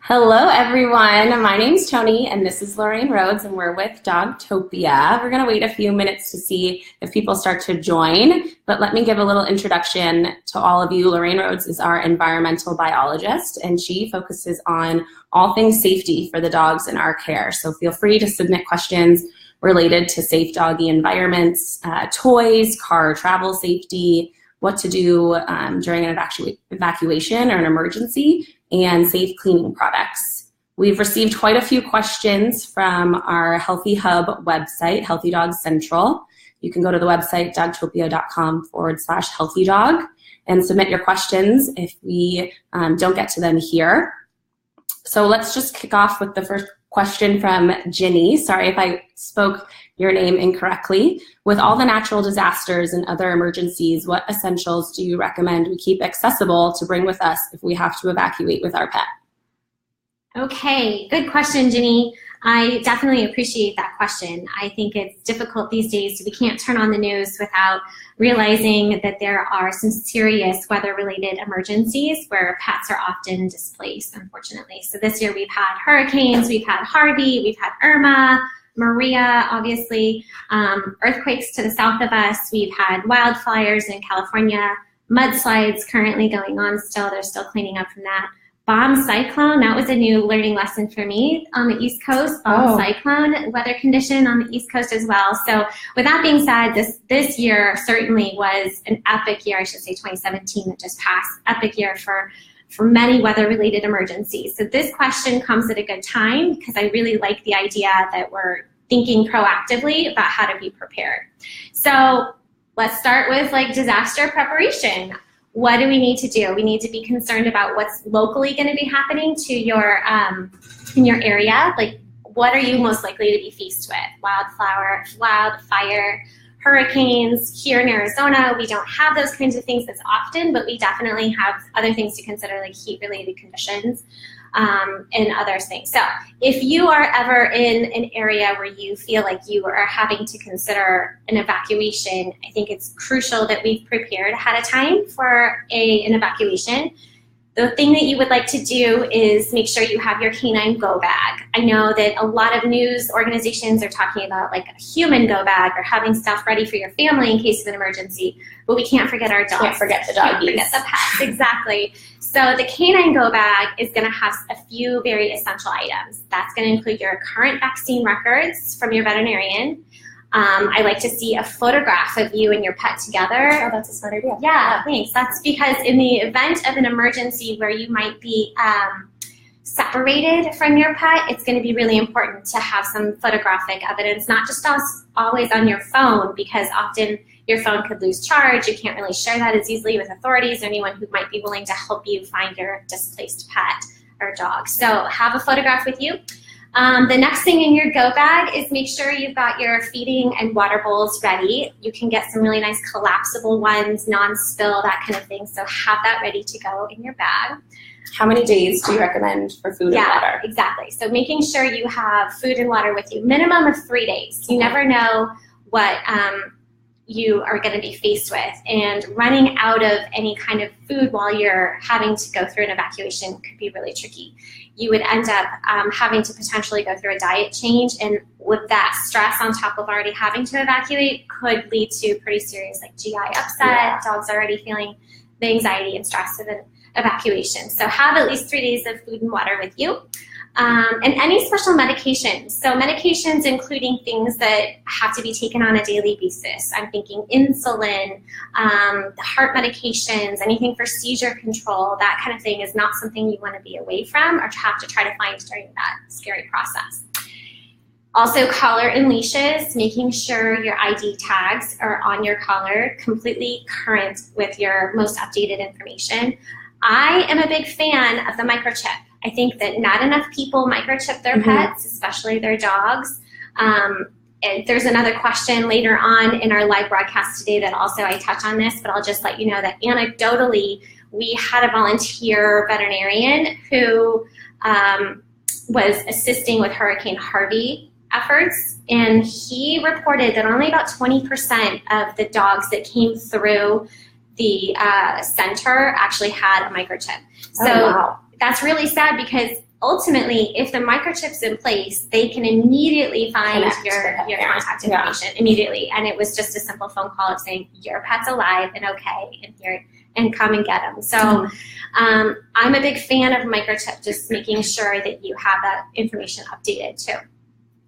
Hello, everyone. My name's Tony, and this is Lorraine Rhoads, and we're with Dogtopia. We're going to wait a few minutes to see if people start to join, but let me give a little introduction to all of you. Lorraine Rhoads is our environmental biologist, and she focuses on all things safety for the dogs in our care. So feel free to submit questions related to safe doggy environments, toys, car travel safety, what to do during an evacuation or an emergency, and safe cleaning products. We've received quite a few questions from our Healthy Hub website, Healthy Dog Central. You can go to the website dogtopia.com/healthydog and submit your questions if we don't get to them here. So let's just kick off with the first question from Ginny. Sorry if I spoke your name incorrectly. With all the natural disasters and other emergencies, what essentials do you recommend we keep accessible to bring with us if we have to evacuate with our pet? Okay, good question, Ginny. I definitely appreciate that question. I think it's difficult these days. We can't turn on the news without realizing that there are some serious weather-related emergencies where pets are often displaced, unfortunately. So this year we've had hurricanes, we've had Harvey, we've had Irma, Maria, obviously, earthquakes to the south of us. We've had wildfires in California, mudslides currently going on still. They're still cleaning up from that. Bomb cyclone, that was a new learning lesson for me on the East Coast. Bomb cyclone weather condition on the East Coast as well. So with that being said, this year certainly was an epic year. I should say 2017 that just passed, epic year for many weather-related emergencies. So this question comes at a good time because I really like the idea that we're thinking proactively about how to be prepared. So let's start with disaster preparation. What do we need to do? We need to be concerned about what's locally going to be happening to your in your area. What are you most likely to be faced with? Wildfire, hurricanes. Here in Arizona, we don't have those kinds of things as often, but we definitely have other things to consider, like heat-related conditions and other things. So if you are ever in an area where you feel like you are having to consider an evacuation, I think it's crucial that we've prepared ahead of time for an evacuation. The thing that you would like to do is make sure you have your canine go bag. I know that a lot of news organizations are talking about a human go bag or having stuff ready for your family in case of an emergency, but we can't forget our dogs. Can't forget the doggies. Can't forget the pets, exactly. So the canine go bag is going to have a few very essential items. That's going to include your current vaccine records from your veterinarian. I like to see a photograph of you and your pet together. Oh, that's a smart idea. Yeah, thanks. That's because in the event of an emergency where you might be separated from your pet, it's going to be really important to have some photographic evidence, not just always on your phone, because often your phone could lose charge. You can't really share that as easily with authorities or anyone who might be willing to help you find your displaced pet or dog. So have a photograph with you. The next thing in your go bag is make sure you've got your feeding and water bowls ready. You can get some really nice collapsible ones, non-spill, that kind of thing. So have that ready to go in your bag. How many days do you recommend for food and water? Yeah, exactly. So making sure you have food and water with you, minimum of 3 days. You never know what you are going to be faced with, and running out of any kind of food while you're having to go through an evacuation could be really tricky. You would end up having to potentially go through a diet change, and with that stress on top of already having to evacuate could lead to pretty serious GI upset. Yeah. Dogs already feeling the anxiety and stress of an evacuation. So have at least 3 days of food and water with you. And any special medications. So medications including things that have to be taken on a daily basis. I'm thinking insulin, the heart medications, anything for seizure control, that kind of thing is not something you want to be away from or have to try to find during that scary process. Also collar and leashes, making sure your ID tags are on your collar, completely current with your most updated information. I am a big fan of the microchip. I think that not enough people microchip their pets, especially their dogs. And there's another question later on in our live broadcast today that also I touch on this, but I'll just let you know that anecdotally, we had a volunteer veterinarian who was assisting with Hurricane Harvey efforts, and he reported that only about 20% of the dogs that came through the center actually had a microchip. So that's really sad because ultimately, if the microchip's in place, they can immediately find your contact information immediately. And it was just a simple phone call of saying, your pet's alive and okay, and here, and come and get them. So I'm a big fan of microchip, just making sure that you have that information updated too.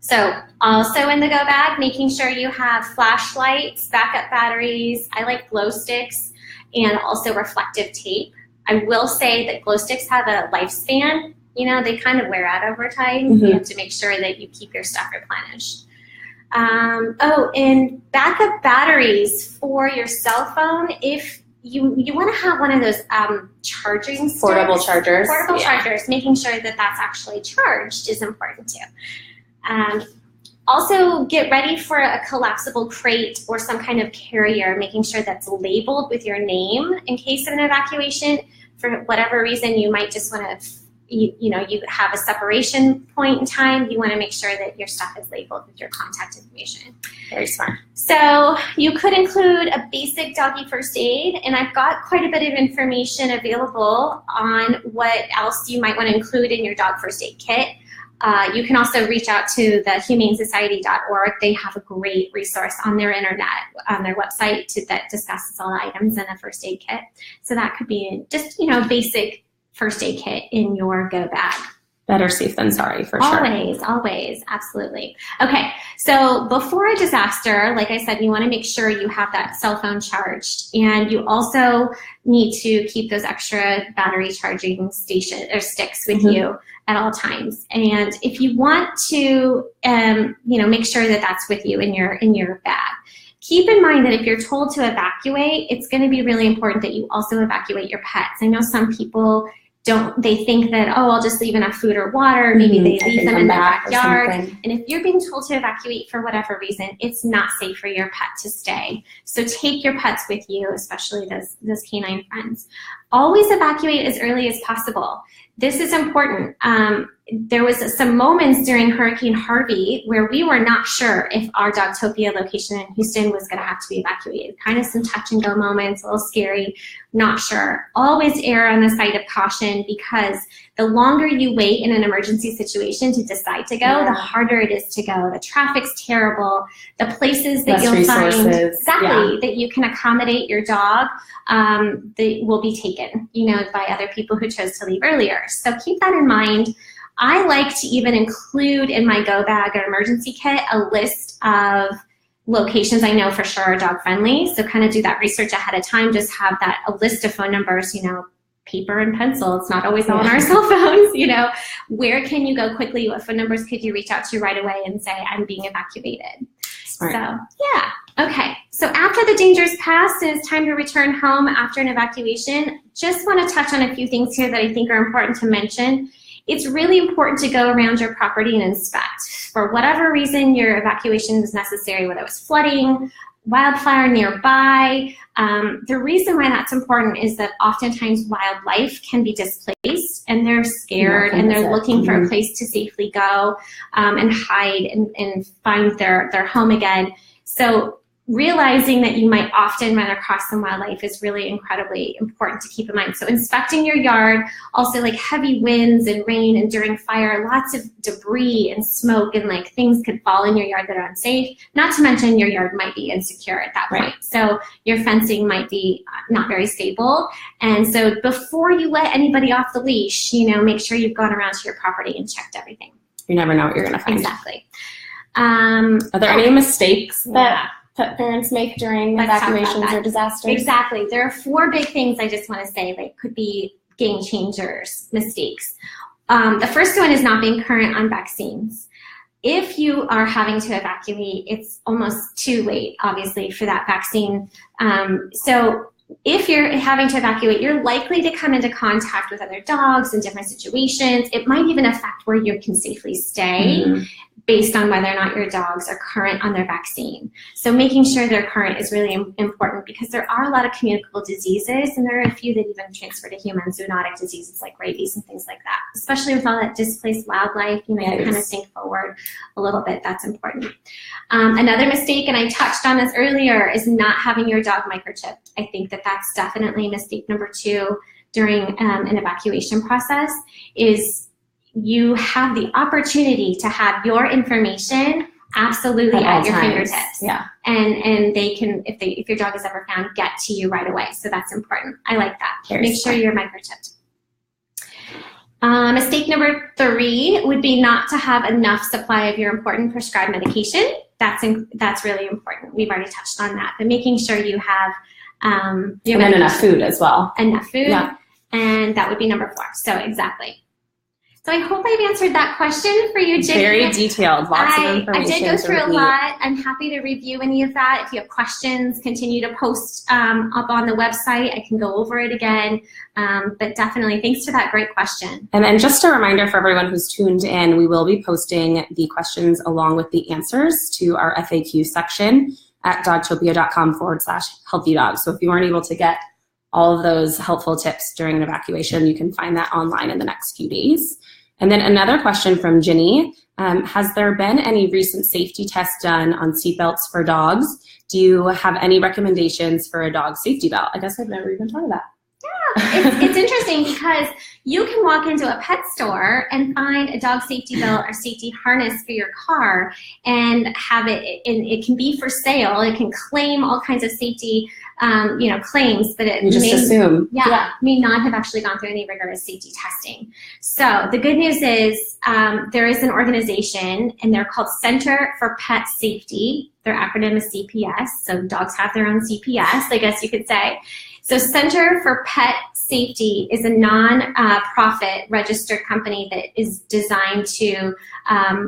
So also in the go bag, making sure you have flashlights, backup batteries. I like glow sticks and also reflective tape. I will say that glow sticks have a lifespan. You know, they kind of wear out over time. You have to make sure that you keep your stuff replenished. And backup batteries for your cell phone. If you want to have one of those charging sticks, portable chargers, making sure that that's actually charged is important too. Also, get ready for a collapsible crate or some kind of carrier, making sure that's labeled with your name in case of an evacuation. For whatever reason, you might just want to, you have a separation point in time. You want to make sure that your stuff is labeled with your contact information. Very smart. So you could include a basic doggy first aid, and I've got quite a bit of information available on what else you might want to include in your dog first aid kit. You can also reach out to the humanesociety.org. They have a great resource on their internet, on their website that discusses all items in a first aid kit. So that could be just, basic first aid kit in your go bag. Better safe than sorry, for sure. Always, absolutely. Okay, so before a disaster, like I said, you want to make sure you have that cell phone charged, and you also need to keep those extra battery charging sticks with you at all times. And if you want to, make sure that that's with you in your bag. Keep in mind that if you're told to evacuate, it's going to be really important that you also evacuate your pets. I know some people they think that, I'll just leave enough food or water. Maybe they leave them in the backyard. And if you're being told to evacuate for whatever reason, it's not safe for your pet to stay. So take your pets with you, especially those canine friends. Always evacuate as early as possible. This is important. There was some moments during Hurricane Harvey where we were not sure if our Dogtopia location in Houston was going to have to be evacuated. Kind of some touch and go moments, a little scary, not sure. Always err on the side of caution, because the longer you wait in an emergency situation to decide to go, the harder it is to go. The traffic's terrible. The places that you'll find that you can accommodate your dog, they will be taken, by other people who chose to leave earlier. So keep that in mind. I like to even include in my go bag or emergency kit a list of locations I know for sure are dog friendly. So kind of do that research ahead of time. Just have a list of phone numbers, paper and pencil. It's not always on our cell phones, Where can you go quickly? What phone numbers could you reach out to right away and say, I'm being evacuated? Smart. So, yeah. Okay. So after the danger's passed and it's time to return home after an evacuation, just want to touch on a few things here that I think are important to mention. It's really important to go around your property and inspect. For whatever reason your evacuation is necessary, whether it was flooding, wildfire nearby. The reason why that's important is that oftentimes wildlife can be displaced and they're scared and they're looking for a place to safely go and hide and find their home again. So realizing that you might often run across some wildlife is really incredibly important to keep in mind. So inspecting your yard, also like heavy winds and rain and during fire, lots of debris and smoke and things could fall in your yard that are unsafe. Not to mention your yard might be insecure at that point. So your fencing might be not very stable. And so before you let anybody off the leash, make sure you've gone around to your property and checked everything. You never know what you're going to find. Exactly. Are there any mistakes that pet parents make during evacuations or disasters? Exactly. There are 4 big things I just want to say that could be game changers, mistakes. The first one is not being current on vaccines. If you are having to evacuate, it's almost too late, obviously, for that vaccine. So if you're having to evacuate, you're likely to come into contact with other dogs in different situations. It might even affect where you can safely stay based on whether or not your dogs are current on their vaccine. So making sure they're current is really important, because there are a lot of communicable diseases, and there are a few that even transfer to humans, zoonotic diseases like rabies and things like that. Especially with all that displaced wildlife, you kind of think forward a little bit. That's important. Another mistake, and I touched on this earlier, is not having your dog microchipped. I think that's definitely mistake number 2 during an evacuation process. Is you have the opportunity to have your information absolutely at your fingertips. Yeah. And they can, if your dog is ever found, get to you right away. So that's important. I like that. Make sure you're microchipped. Mistake number 3 would be not to have enough supply of your important prescribed medication. That's really important. We've already touched on that. But making sure you have enough food as well. Enough food. Yeah. And that would be number 4. So exactly. So I hope I've answered that question for you, Jenny. Very detailed, lots of information. I did go through a lot. I'm happy to review any of that. If you have questions, continue to post up on the website. I can go over it again. But definitely, thanks for that great question. And then just a reminder for everyone who's tuned in, we will be posting the questions along with the answers to our FAQ section at dogtopia.com/healthy dogs. So if you weren't able to get all of those helpful tips during an evacuation, you can find that online in the next few days. And then another question from Ginny, has there been any recent safety tests done on seatbelts for dogs? Do you have any recommendations for a dog safety belt? I guess I've never even thought of that. Yeah, it's interesting because you can walk into a pet store and find a dog safety belt or safety harness for your car and have it, and it can be for sale. It can claim all kinds of safety claims, but it may not have actually gone through any rigorous safety testing. So the good news is there is an organization, and they're called Center for Pet Safety. Their acronym is CPS, so dogs have their own CPS, I guess you could say. So Center for Pet Safety is a non-profit registered company that is designed to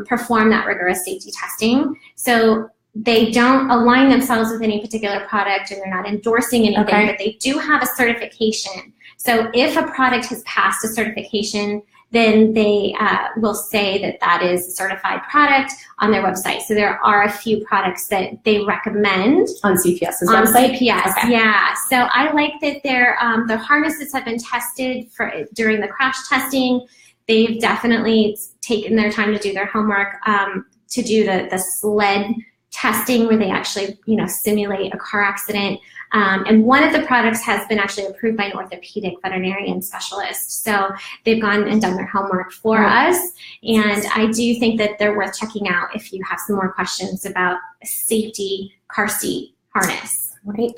perform that rigorous safety testing. So they don't align themselves with any particular product, and they're not endorsing anything, but they do have a certification. So if a product has passed a certification, then they will say that that is a certified product on their website. So there are a few products that they recommend. On CPS's on website? CPS, okay. Yeah. So I like that their harnesses have been tested during the crash testing. They've definitely taken their time to do their homework, to do the sled testing where they actually, simulate a car accident. And one of the products has been actually approved by an orthopedic veterinarian specialist. So they've gone and done their homework for us. And I do think that they're worth checking out if you have some more questions about a safety car seat harness. Right.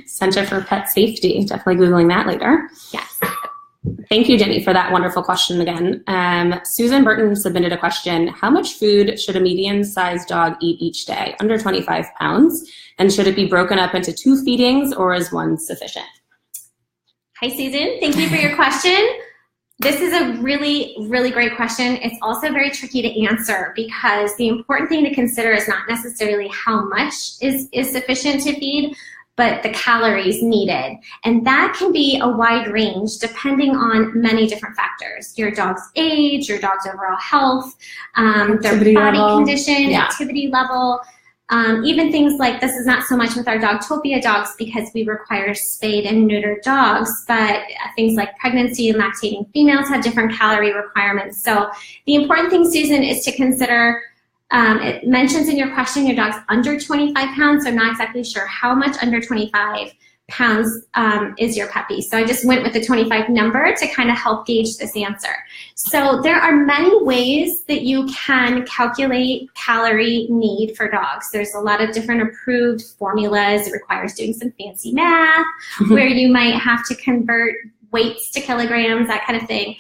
Center for Pet Safety. Definitely Googling that later. Yes. Thank you, Jenny, for that wonderful question again. Susan Burton submitted a question. How much food should a medium-sized dog eat each day? Under 25 pounds. And should it be broken up into 2 feedings, or is 1 sufficient? Hi, Susan. Thank you for your question. This is a really, really great question. It's also very tricky to answer because the important thing to consider is not necessarily how much is sufficient to feed, but the calories needed. And that can be a wide range depending on many different factors. Your dog's age, your dog's overall health, their body condition, activity level, even things like, this is not so much with our Dogtopia dogs because we require spayed and neutered dogs, but things like pregnancy and lactating females have different calorie requirements. So the important thing, Susan, is to consider, it mentions in your question your dog's under 25 pounds, so I'm not exactly sure how much under 25 pounds is your puppy. So I just went with the 25 number to kind of help gauge this answer. So there are many ways that you can calculate calorie need for dogs. There's a lot of different approved formulas. It requires doing some fancy math where you might have to convert weights to kilograms, that kind of thing.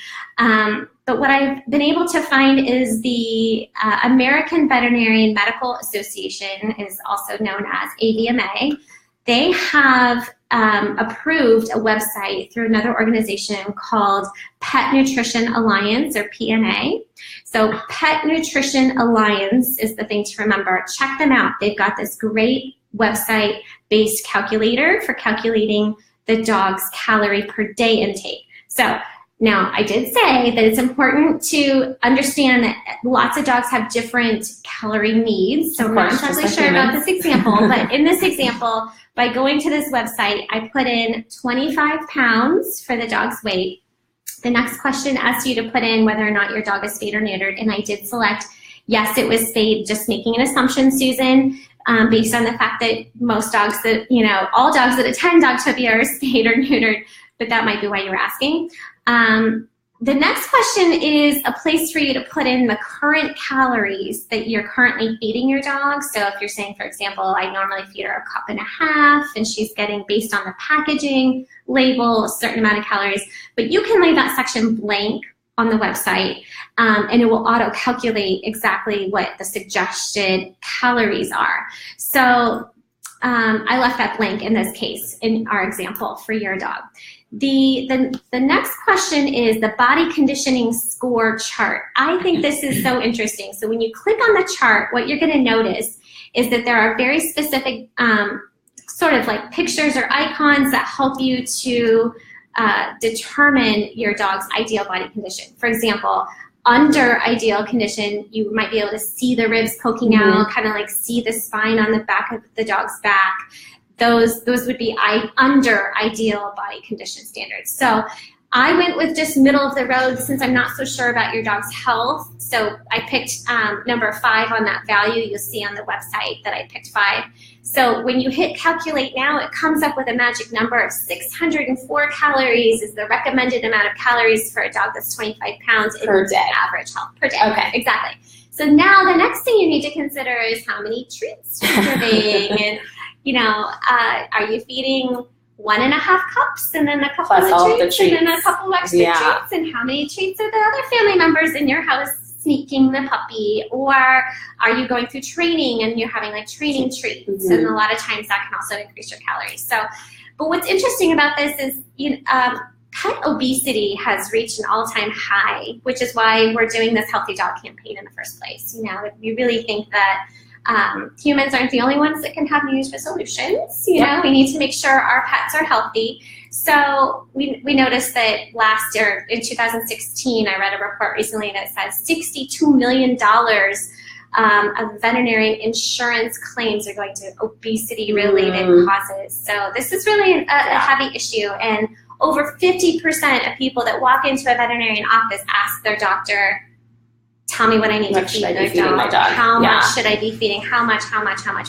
But what I've been able to find is the American Veterinary Medical Association, is also known as AVMA. They have approved a website through another organization called Pet Nutrition Alliance, or PNA. So Pet Nutrition Alliance is the thing to remember. Check them out. They've got this great website-based calculator for calculating the dog's calorie per day intake. So now, I did say that it's important to understand that lots of dogs have different calorie needs. So I'm not exactly sure about this example, but in this example, by going to this website, I put in 25 pounds for the dog's weight. The next question asks you to put in whether or not your dog is spayed or neutered, and I did select yes, it was spayed, just making an assumption, Susan, based on the fact that most dogs that, all dogs that attend Dogtopia are spayed or neutered, but that might be why you were asking. The next question is a place for you to put in the current calories that you're currently feeding your dog. So if you're saying, for example, I normally feed her 1.5 cups and she's getting, based on the packaging label, a certain amount of calories, but you can leave that section blank on the website, and it will auto-calculate exactly what the suggested calories are. So I left that blank in this case, in our example for your dog. The next question is the body conditioning score chart. I think this is so interesting. So when you click on the chart, what you're going to notice is that there are very specific sort of like pictures or icons that help you to determine your dog's ideal body condition. For example, under ideal condition, you might be able to see the ribs poking out, kind of like see the spine on the back of the dog's back. Those would be under ideal body condition standards. So I went with just middle of the road since I'm not so sure about your dog's health. So I picked number 5 on that value. You'll see on the website that I picked 5. So when you hit calculate now, it comes up with a magic number of 604 calories is the recommended amount of calories for a dog that's 25 pounds per day. Average health per day. Okay. Exactly. So now the next thing you need to consider is how many treats you're giving, and are you feeding 1.5 cups and then a couple of treats and then a couple of extra treats, and how many treats are the other family members in your house sneaking the puppy, or are you going through training and you're having like training treats, and a lot of times that can also increase your calories. So, but what's interesting about this is pet obesity has reached an all-time high, which is why we're doing this Healthy Dog campaign in the first place. We really think that humans aren't the only ones that can have New Year's resolutions. We need to make sure our pets are healthy. So we noticed that last year, in 2016, I read a report recently that says $62 million of veterinary insurance claims are going to obesity-related causes. So this is really a heavy issue, and over 50% of people that walk into a veterinarian office ask their doctor, tell me what I need to feed my dog. How much should I be feeding? How much?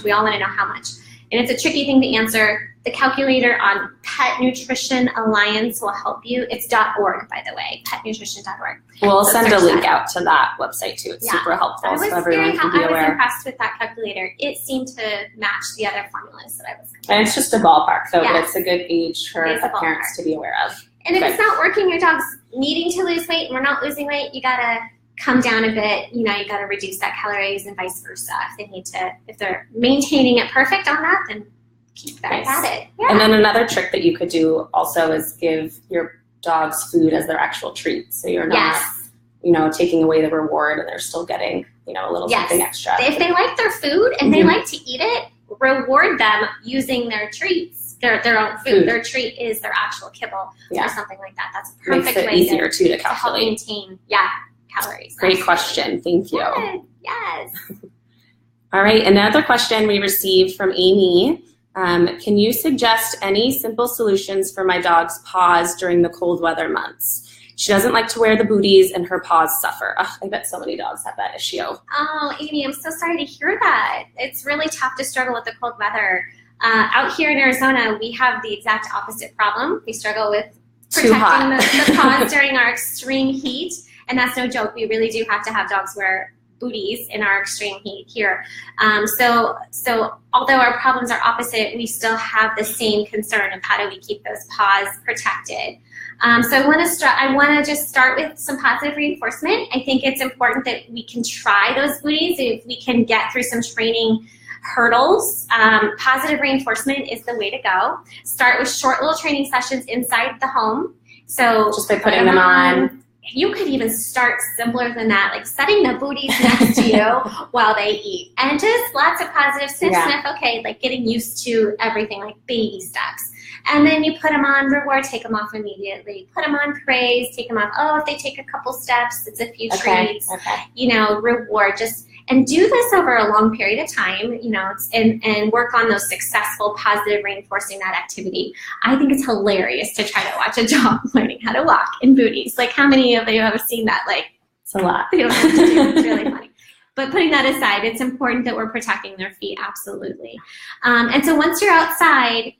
We all want to know how much. And it's a tricky thing to answer. The calculator on Pet Nutrition Alliance will help you. It's .org, by the way, petnutrition.org. We'll send a link out to that website too. It's super helpful, so everyone can be aware. I was impressed with that calculator. It seemed to match the other formulas that I was comparing. And it's just a ballpark, so it's a good age for parents to be aware of. And if it's not working, your dog's needing to lose weight and we're not losing weight, you gotta come down a bit, you gotta reduce that calories and vice versa. If they're maintaining it perfect on that, then keep that at it. Yeah. And then another trick that you could do also is give your dogs food as their actual treat. So you're not, taking away the reward and they're still getting, a little something extra. If they like their food and they like to eat it, reward them using their treats, their own food. Their treat is their actual kibble or something like that. That's a perfect way easier to calculate. To help maintain, calories. Great question. Thank you. Good. Yes. All right. Another question we received from Amy. Can you suggest any simple solutions for my dog's paws during the cold weather months? She doesn't like to wear the booties and her paws suffer. I bet so many dogs have that issue. Oh, Amy, I'm so sorry to hear that. It's really tough to struggle with the cold weather. Out here in Arizona, we have the exact opposite problem. We struggle with protecting the paws during our extreme heat. And that's no joke. We really do have to have dogs wear booties in our extreme heat here. So although our problems are opposite, we still have the same concern of how do we keep those paws protected. So I want to just start with some positive reinforcement. I think it's important that we can try those booties if we can get through some training hurdles. Positive reinforcement is the way to go. Start with short little training sessions inside the home. So just by putting them on. You could even start simpler than that, like setting the booties next to you while they eat. And just lots of positive sniff, like getting used to everything, like baby steps. And then you put them on reward, take them off immediately. Put them on praise, take them off. Oh, if they take a couple steps, it's a few treats. Reward. And do this over a long period of time, and work on those successful, positive reinforcing that activity. I think it's hilarious to try to watch a dog learning how to walk in booties. Like, how many of you have seen that? Like, it's a lot. They don't have to do it. It's really funny. But putting that aside, it's important that we're protecting their feet, absolutely. And so once you're outside,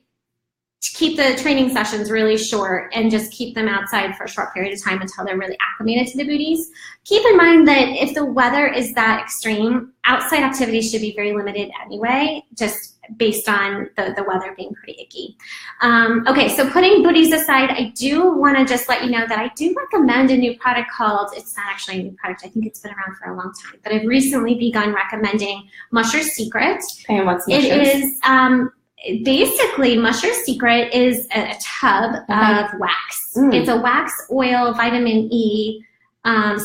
keep the training sessions really short and just keep them outside for a short period of time until they're really acclimated to the booties. Keep in mind that if the weather is that extreme, outside activities should be very limited anyway, just based on the weather being pretty icky. Okay, so putting booties aside, I do want to just let you know that I do recommend a new product called, it's not actually a new product, I think it's been around for a long time, but I've recently begun recommending Musher's Secret. Okay, and what's Musher's? It is, basically, Musher's Secret is a tub of wax. It's a wax oil vitamin E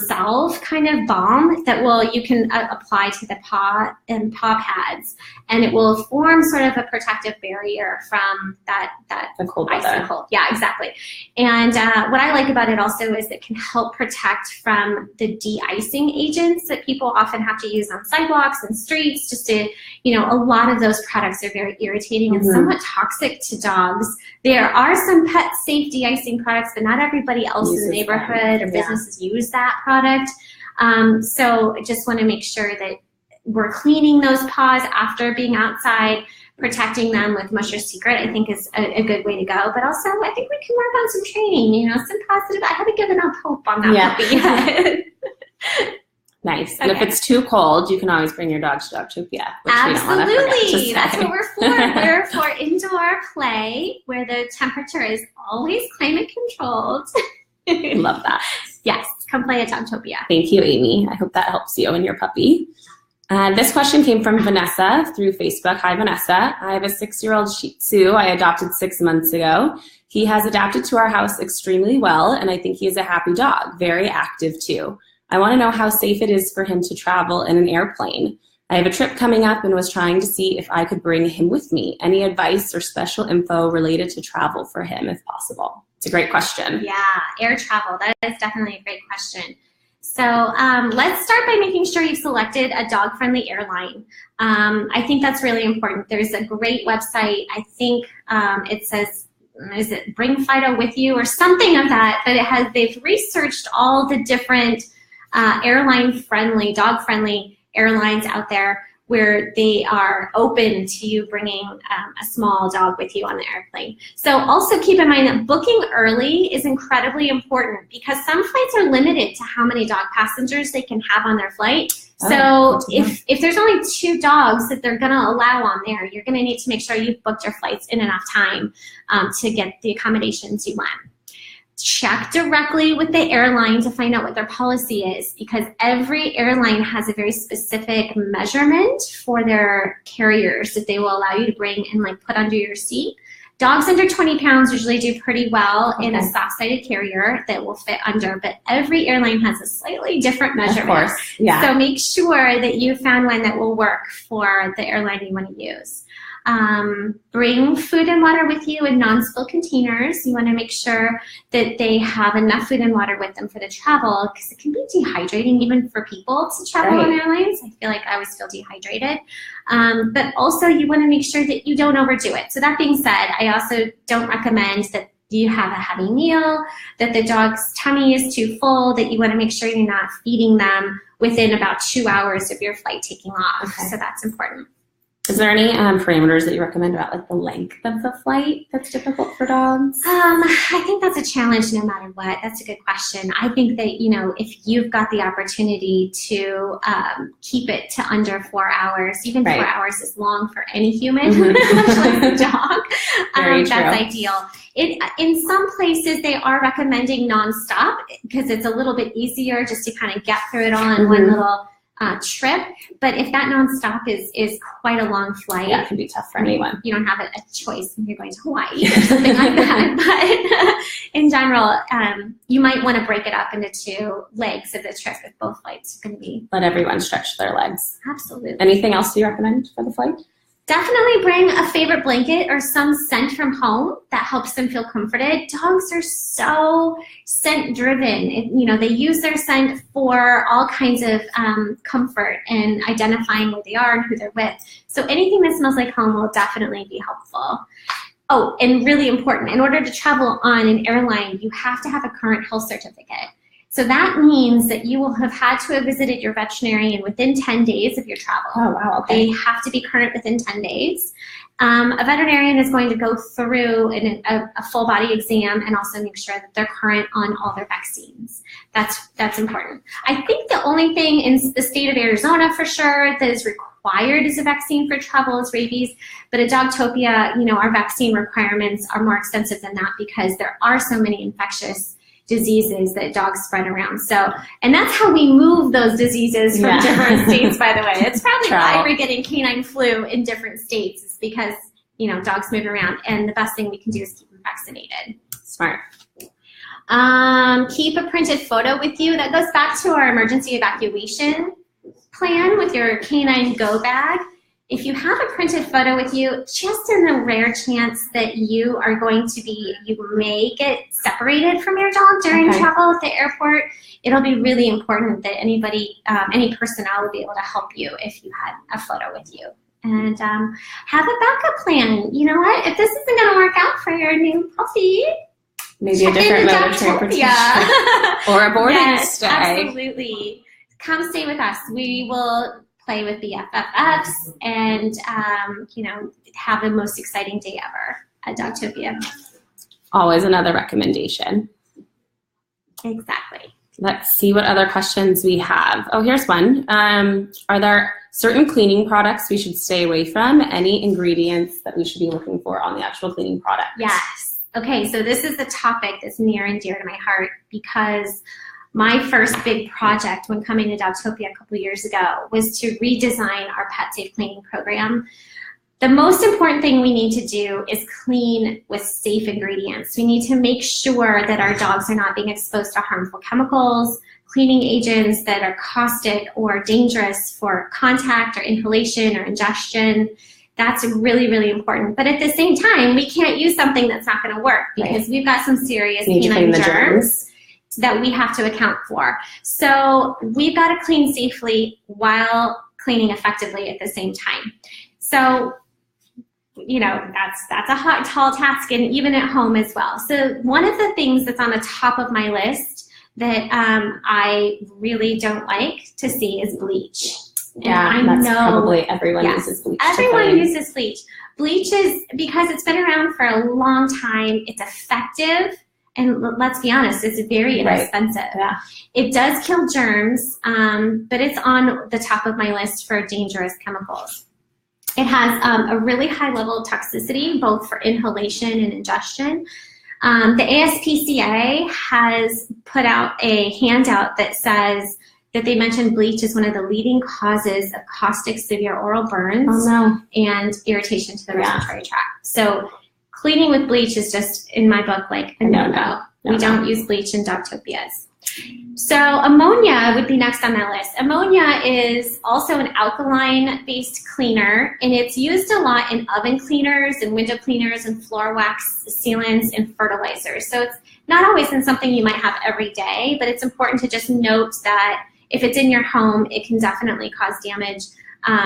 salve kind of balm that you can apply to the paw and paw pads, and it will form sort of a protective barrier from that the cold ice weather. and cold. Yeah, exactly. And what I like about it also is it can help protect from the de-icing agents that people often have to use on sidewalks and streets. Just to, a lot of those products are very irritating and somewhat toxic to dogs. There are some pet safe de-icing products, but not everybody else in the neighborhood or businesses use that product. So I just want to make sure that we're cleaning those paws after being outside, protecting them with Musher's Secret, I think is a good way to go. But also, I think we can work on some training, some positive. I haven't given up hope on that puppy yet. Nice. Okay. And if it's too cold, you can always bring your dog to Dogtopia. Absolutely. That's what we're for. We're for indoor play where the temperature is always climate controlled. Love that. Yes. Come play at Dogtopia. Thank you, Amy. I hope that helps you and your puppy. This question came from Vanessa through Facebook. Hi, Vanessa. I have a 6-year-old Shih Tzu I adopted 6 months ago. He has adapted to our house extremely well, and I think he is a happy dog, very active too. I want to know how safe it is for him to travel in an airplane. I have a trip coming up and was trying to see if I could bring him with me. Any advice or special info related to travel for him if possible? It's a great question. Yeah, air travel. That is definitely a great question. So let's start by making sure you've selected a dog-friendly airline. I think that's really important. There's a great website. I think it says, is it Bring Fido With You or something of that, but they've researched all the different airline-friendly, dog-friendly airlines out there where they are open to you bringing a small dog with you on the airplane. So also keep in mind that booking early is incredibly important because some flights are limited to how many dog passengers they can have on their flight. So if there's only 2 dogs that they're gonna allow on there, you're gonna need to make sure you've booked your flights in enough time to get the accommodations you want. Check directly with the airline to find out what their policy is because every airline has a very specific measurement for their carriers that they will allow you to bring and put under your seat. Dogs under 20 pounds usually do pretty well in a soft-sided carrier that will fit under, but every airline has a slightly different measurement. Of course, yeah. So make sure that you found one that will work for the airline you want to use. Bring food and water with you in non-spill containers. You want to make sure that they have enough food and water with them for the travel because it can be dehydrating even for people to travel on airlines. I feel like I always feel dehydrated. But also you want to make sure that you don't overdo it. So that being said, I also don't recommend that you have a heavy meal, that the dog's tummy is too full, that you want to make sure you're not feeding them within about 2 hours of your flight taking off. Okay. So that's important. Is there any parameters that you recommend about the length of the flight that's difficult for dogs? I think that's a challenge no matter what. That's a good question. I think that, if you've got the opportunity to keep it to under 4 hours, even 4 hours is long for any human, much less a dog. That's ideal. In some places, they are recommending nonstop because it's a little bit easier just to kind of get through it all in one little trip, but if that nonstop is quite a long flight, it can be tough for anyone. You don't have a choice when you're going to Hawaii or something like that. But in general, you might want to break it up into 2 legs of the trip if both flights are going to be. Let everyone stretch their legs. Absolutely. Anything else you recommend for the flight? Definitely bring a favorite blanket or some scent from home that helps them feel comforted. Dogs are so scent driven. They use their scent for all kinds of comfort and identifying where they are and who they're with. So anything that smells like home will definitely be helpful. Oh, and really important, in order to travel on an airline, you have to have a current health certificate. So that means that you will have had to have visited your veterinarian within 10 days of your travel. Oh, wow. Okay. They have to be current within 10 days. A veterinarian is going to go through a full body exam and also make sure that they're current on all their vaccines. That's important. I think the only thing in the state of Arizona for sure that is required as a vaccine for travel is rabies, but at Dogtopia, our vaccine requirements are more extensive than that because there are so many infectious diseases that dogs spread around. So, and that's how we move those diseases from different states, by the way. It's probably why we're getting canine flu in different states. It's because, dogs move around, and the best thing we can do is keep them vaccinated. Smart. Keep a printed photo with you. That goes back to our emergency evacuation plan with your canine go bag. If you have a printed photo with you, just in the rare chance that you may get separated from your dog during travel at the airport, it'll be really important that any personnel will be able to help you if you had a photo with you. And have a backup plan. You know what? If this isn't going to work out for your new puppy, maybe a different mode of transportation or a boarding stay. Absolutely. Come stay with us. We will play with the FFFs and, have the most exciting day ever at Dogtopia. Always another recommendation. Exactly. Let's see what other questions we have. Oh, here's one. Are there certain cleaning products we should stay away from? Any ingredients that we should be looking for on the actual cleaning product? Yes. Okay, so this is the topic that's near and dear to my heart because my first big project when coming to Dogtopia a couple years ago was to redesign our pet safe cleaning program. The most important thing we need to do is clean with safe ingredients. We need to make sure that our dogs are not being exposed to harmful chemicals, cleaning agents that are caustic or dangerous for contact or inhalation or ingestion. That's really, really important. But at the same time, we can't use something that's not going to work because we've got some serious canine germs that we have to account for. So we've got to clean safely while cleaning effectively at the same time. So, that's a hot, tall task, and even at home as well. So one of the things that's on the top of my list that I really don't like to see is bleach. And I know probably everyone uses bleach. Everyone uses bleach. Bleach is, because it's been around for a long time, it's effective. And let's be honest, it's very inexpensive. Yeah. It does kill germs, but it's on the top of my list for dangerous chemicals. It has a really high level of toxicity, both for inhalation and ingestion. The ASPCA has put out a handout that says that they mentioned bleach is one of the leading causes of caustic severe oral burns and irritation to the respiratory tract. So cleaning with bleach is just, in my book, like a no-go. We don't use bleach in Dogtopias. So ammonia would be next on that list. Ammonia is also an alkaline-based cleaner, and it's used a lot in oven cleaners and window cleaners and floor wax sealants and fertilizers. So it's not always in something you might have every day, but it's important to just note that if it's in your home, it can definitely cause damage,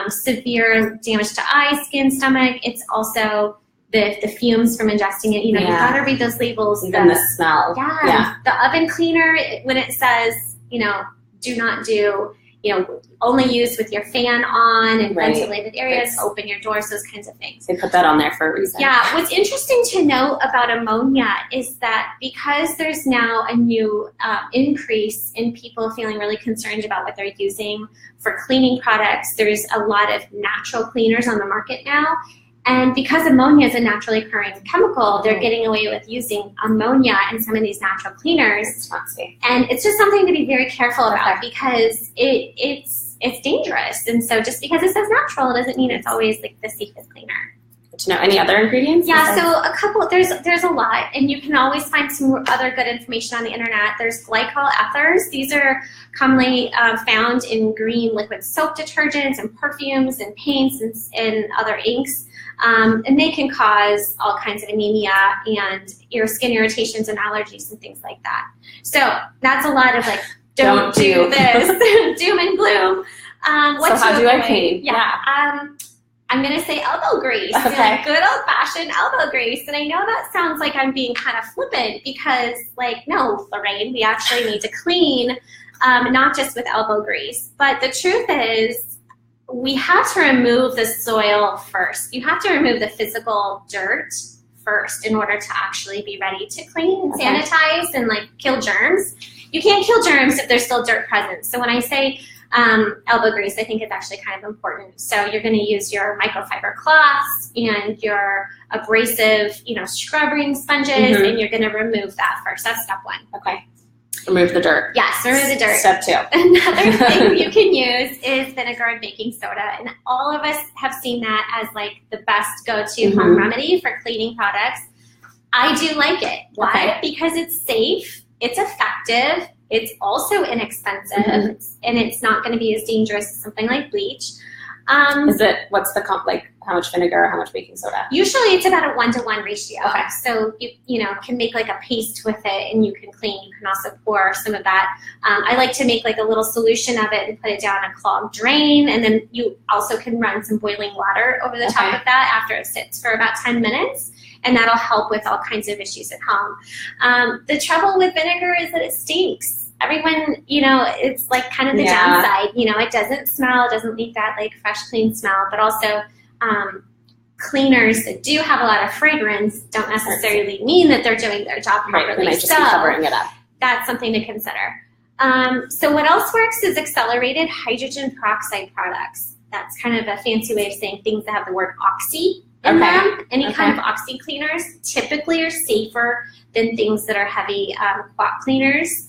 severe damage to eyes, skin, stomach. It's also the fumes from ingesting it. You've got to read those labels. Even the smell. The oven cleaner, when it says, do not do, only use with your fan on and ventilated areas, open your doors, those kinds of things. They put that on there for a reason. Yeah, what's interesting to note about ammonia is that because there's now a new increase in people feeling really concerned about what they're using for cleaning products, there's a lot of natural cleaners on the market now. And because ammonia is a naturally occurring chemical, they're getting away with using ammonia in some of these natural cleaners. And it's just something to be very careful about because it's dangerous. And so just because it says natural doesn't mean it's always like the safest cleaner. Good to know. Any other ingredients? Yeah, so a couple, there's a lot, and you can always find some other good information on the internet. There's glycol ethers. These are commonly found in green liquid soap detergents and perfumes and paints and other inks. And they can cause all kinds of anemia and skin irritations and allergies and things like that. So that's a lot of like, don't do this, doom and gloom. So how do I clean? I'm going to say elbow grease, Okay. good old-fashioned elbow grease. And I know that sounds like I'm being kind of flippant because, like, no, Lorraine, we actually need to clean, not just with elbow grease. But the truth is, we have to remove the soil first. You have to remove the physical dirt first in order to actually be ready to clean and sanitize and, like, kill germs. You can't kill germs if there's still dirt present. So when I say elbow grease, I think it's actually kind of important. So you're going to use your microfiber cloths and your abrasive, scrubbing sponges, and you're going to remove that first. That's step one. Okay. Remove the dirt. Yes, remove the dirt. Step two. Another thing you can use is vinegar and baking soda. And all of us have seen that as like the best go-to home remedy for cleaning products. I do like it. Why? Because it's safe, it's effective, it's also inexpensive, and it's not going to be as dangerous as something like bleach. What's the how much vinegar, how much baking soda? Usually it's about a 1-to-1 ratio. Okay. So you can make like a paste with it and you can clean. You can also pour some of that. I like to make like a little solution of it and put it down a clogged drain, and then you also can run some boiling water over the top of that after it sits for about 10 minutes. And that'll help with all kinds of issues at home. The trouble with vinegar is that it stinks. Everyone, it's like kind of the downside. It doesn't smell, it doesn't leave that like fresh, clean smell, but also cleaners that do have a lot of fragrance don't necessarily mean that they're doing their job properly. Right, they might just be covering it up. That's something to consider. So what else works is accelerated hydrogen peroxide products. That's kind of a fancy way of saying things that have the word oxy in them. Any kind of oxy cleaners typically are safer than things that are heavy quat cleaners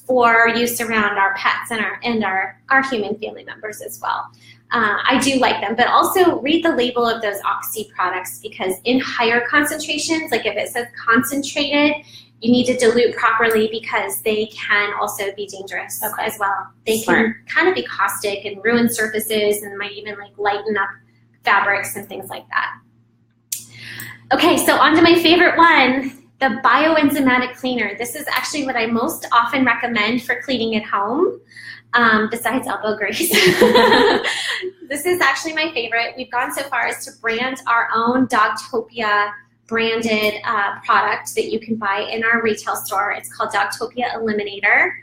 for use around our pets and our human family members as well. I do like them, but also read the label of those oxy products, because in higher concentrations, like if it says concentrated, you need to dilute properly because they can also be dangerous as well. They can kind of be caustic and ruin surfaces and might even like lighten up fabrics and things like that. Okay, so on to my favorite one, the Enzymatic Cleaner. This is actually what I most often recommend for cleaning at home, besides elbow grease. This is actually my favorite. We've gone so far as to brand our own Dogtopia branded product that you can buy in our retail store. It's called Dogtopia Eliminator.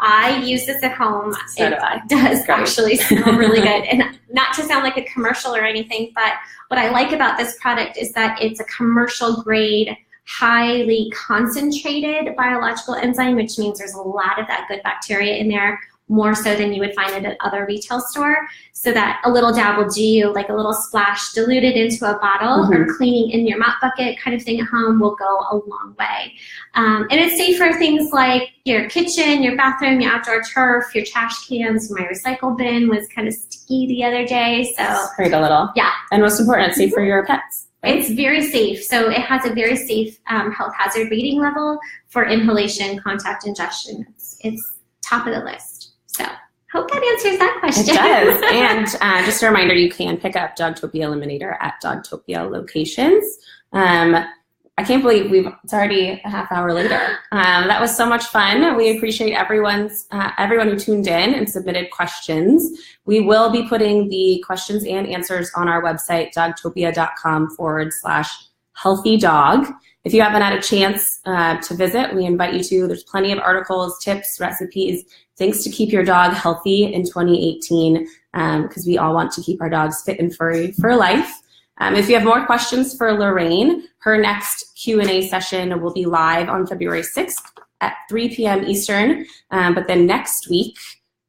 I use this at home. So do I. It does actually smell really good. And not to sound like a commercial or anything, but what I like about this product is that it's a commercial grade, highly concentrated biological enzyme, which means there's a lot of that good bacteria in there, more so than you would find it at other retail store. So that a little dab will do you, like a little splash diluted into a bottle or cleaning in your mop bucket kind of thing at home will go a long way. And it's safe for things like your kitchen, your bathroom, your outdoor turf, your trash cans. My recycle bin was kind of sticky the other day. So sprayed a little. Yeah. And most important, it's safe for your pets. Right? It's very safe. So it has a very safe health hazard rating level for inhalation, contact, ingestion. It's top of the list. So hope that answers that question. It does. And just a reminder, you can pick up Dogtopia Eliminator at Dogtopia locations. I can't believe it's already a half hour later. That was so much fun. We appreciate everyone who tuned in and submitted questions. We will be putting the questions and answers on our website, dogtopia.com/healthydog. If you haven't had a chance to visit, we invite you to. There's plenty of articles, tips, recipes, things to keep your dog healthy in 2018, because we all want to keep our dogs fit and furry for life. If you have more questions for Lorraine, her next Q&A session will be live on February 6th at 3 p.m. Eastern. But then next week,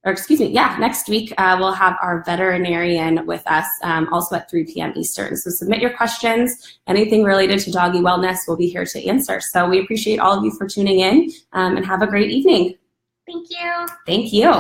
we'll have our veterinarian with us also at 3 p.m. Eastern. So submit your questions. Anything related to doggy wellness, we'll be here to answer. So we appreciate all of you for tuning in, and have a great evening. Thank you. Thank you.